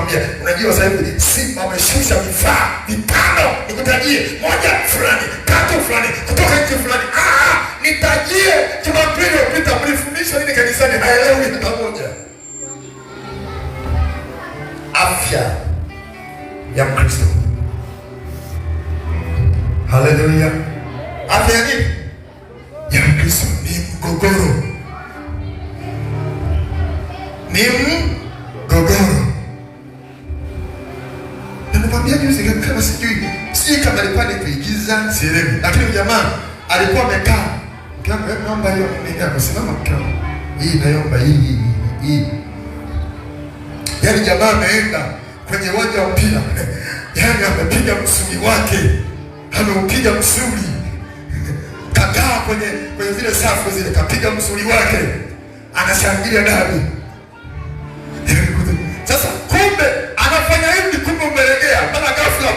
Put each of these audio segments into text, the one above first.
kumwambia, unajua sasa hivi Simba wameshusha vifaa vitano, nikutajie moja fulani, tatu fulani, kutoka nchi fulani. Nitajie. Jumapili iliyopita mlifundishwa nini kanisani? Haelewi hata moja. Afya ya Mkristo. Haleluya. Afya ya nini? Ya Mkristo ni mgogoro. Ni mgogoro. Na nakwambia juzi kama sijui kama alikuwa ni kuigiza, sielewi. Lakini jamaa alikuwa amekaa. Kama naomba hiyo nini hapo, simama mkao. Hii naomba hii. Yaani jamaa ameenda kwenye uwanja wa mpira. Yaani amepiga msuli wake. Ameupiga msuli. Kakaa kwenye zile safu zile, kapiga msuli wake. Anashangilia dabi. Sasa kumbe anafanya hivi, kumbe umelegea. Bana ghafla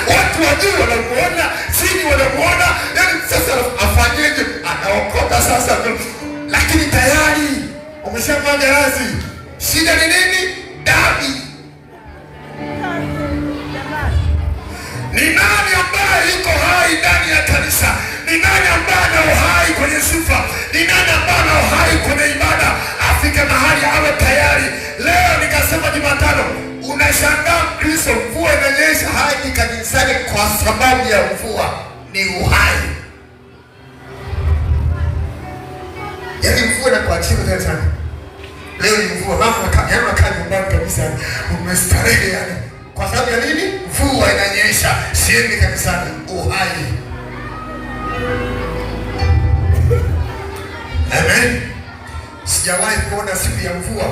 watu wajui wanamuona, sini wanamuona. Yaani sasa afanyeje? Anaokota sasa. Lakini tayari umeshamwaga razi. Shida ni nini? Dabi. Ni nani ambaye yuko hai ndani ya kanisa? Ni nani ambaye ana uhai kwenye sifa? Ni nani ambaye ana uhai kwenye ibada? Afike mahali awe tayari. Leo nikasema Jumatano, unashangaa Kristo mvua inanyesha haji kanisani kwa sababu ya mvua. Ni uhai. Yaani mvua inakuachia tena sana. Leo ni mvua, mama anakaa nyumbani kabisa, umestarehe yani. Kwa sababu ya nini? Mvua inanyesha, siendi kanisani. Uhai. Amen. Sijawahi kuona siku ya mvua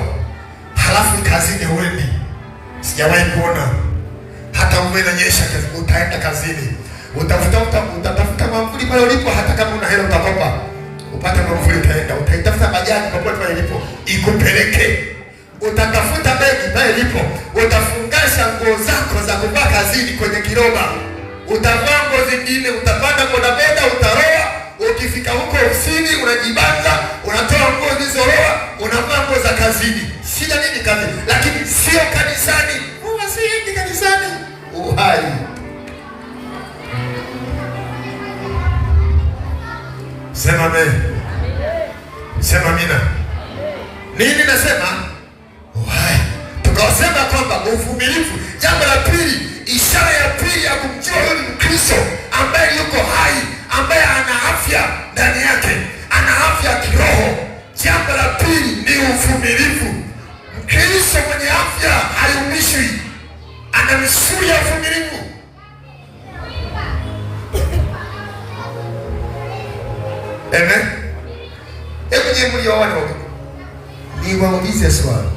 halafu kazini huendi. Sijawahi kuona. Hata mvua inanyesha utaenda kazini. Utatafuta mwamvuli pale ulipo, hata kama una hela utakopa. Upate mwamvuli utaenda. Utaitafuta bajaji popote pale ilipo ikupeleke. Utatafuta begi pale ilipo. Utafungasha nguo zako za kuvaa kazini kwenye kiroba. Utavaa nguo zingine, utapanda bodaboda, utaroa. Ukifika huko ofisini unajibanza, unatoa nguo zilizoroa, unavaa nguo za kazini. Shida nini kazini? Lakini sio kanisani. Huwa siendi kanisani. Uhai. Sema amen. Sema amina. Nini nasema? Uhai. Tukasema kwamba uvumilivu. Jambo la pili, ishara ya pili ya kumjua huyu ni Mkristo ambaye yuko hai, ambaye ana afya ndani yake, ana afya kiroho. Jambo la pili ni uvumilivu. Mkristo mwenye afya hayumbishwi, ana misuli ya uvumilivu. Amen. Hebu je, mlioona ni waulize swali.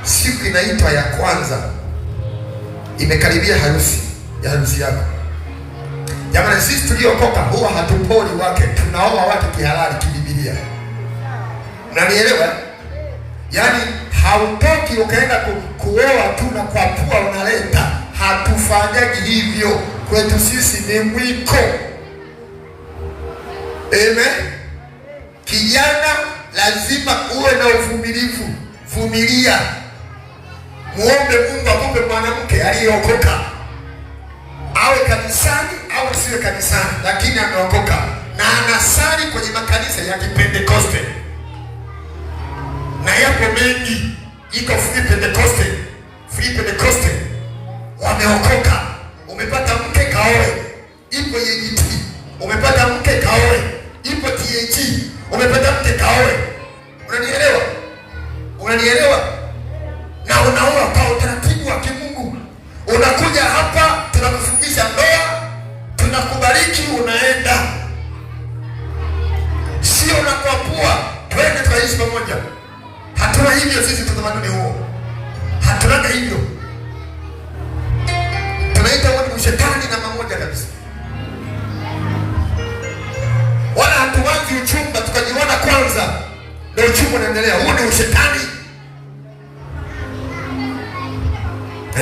Siku inaitwa ya kwanza, imekaribia harusi yako. Jamani, sisi tuliokoka huwa hatupori wake, tunaoa watu kihalali kibibilia. Unanielewa? Yaani hautoki ukaenda kuoa tu na kwa pua unaleta. Hatufanyaji hivyo. Kwetu sisi ni mwiko. Amen. Kijana lazima uwe na uvumilivu. Vumilia. Muombe Mungu akupe mwanamke aliyeokoka. Awe kanisani au siwe kanisani, lakini ameokoka na anasali kwenye makanisa ya Kipentekoste. Na yapo mengi, iko Free Pentecoste. Wameokoka. Umepata mke kaoe. Ipo YGT. Umepata mke kaoe. Ipo TAG. Umepata mke kaoe. Unanielewa? Na unaoa kwa utaratibu wa Kimungu. Unakuja hapa, tunakufungisha ndoa, tunakubariki, unaenda. Sio unakuapua, twende tukaishi pamoja. Hatuna hivyo sisi, tutamaduni huo. Hatuna hivyo. Tunaita watu shetani na mamoja kabisa. Wala hatuanzi uchumba tukajiona kwanza ndio uchumba unaendelea. Huo ni ushetani.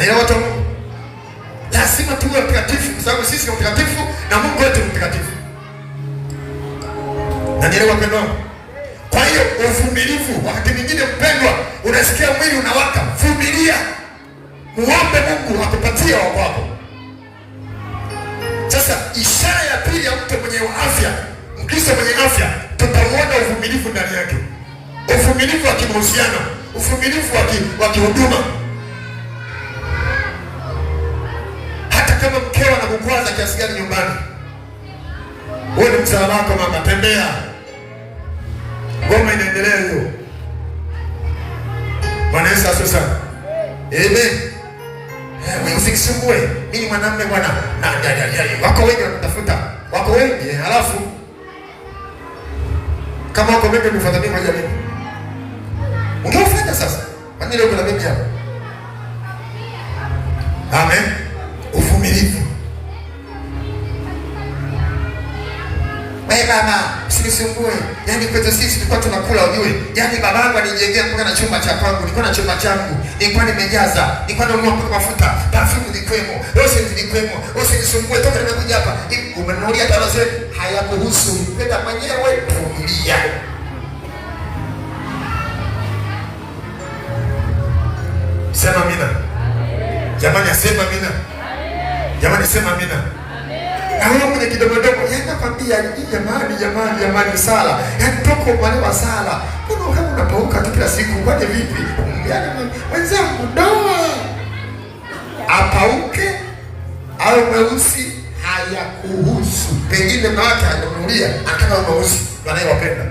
Na watu lazima tuwe mtakatifu, kwa sababu sisi ni mtakatifu na Mungu wetu ni mtakatifu. Na nielewa pendo. Kwa hiyo uvumilivu. Wakati mwingine mpendwa, unasikia mwili unawaka, vumilia. Muombe Mungu akupatie wa kwako. Sasa ishara ya pili ya mtu mwenye afya, Mkristo mwenye afya, tutamuona uvumilivu ndani yake. Uvumilivu wa kimahusiano, uvumilivu wa kihuduma. Hata kama mkeo anakukwaza kiasi gani nyumbani, wewe ni msaada wako, mama, tembea. Ngoma inaendelea hiyo. Bwana Yesu asifiwe sana. Amen. Wewe usikisumbue. Mimi mwanamume bwana. Wako wengi wanatafuta. Wako wengi, halafu kama wako wengi kufuata mimi moja mimi. Ungefuata sasa. Kwa nini leo kuna mimi hapa? Amen. Uvumilivu. Wewe mama, usinisumbue. Yaani kwetu sisi tulikuwa tunakula ujue. Yaani babangu alijengea mpaka na chumba cha kwangu, nilikuwa na chumba changu. Nilikuwa nimejaza, nilikuwa nanunua mpaka mafuta, perfume zilikwemo, lotion zilikwemo. Usinisumbue, toka nimekuja hapa. Umenunulia dawa zetu, hayakuhusu. Mpenda mwenyewe, vumilia. Sema amina. Jamani, sema amina. Jamani, sema amina. Na wewe mwenye kidogodogo, nakwambia jamani sala. Yaani toko mwalewa sala. Mbona kama unapauka tu kila siku, kwani vipi? Yaani wenzangu doa. Apauke au mweusi hayakuhusu. Pengine mama yake ananunulia, anataka mweusi, wanayewapenda.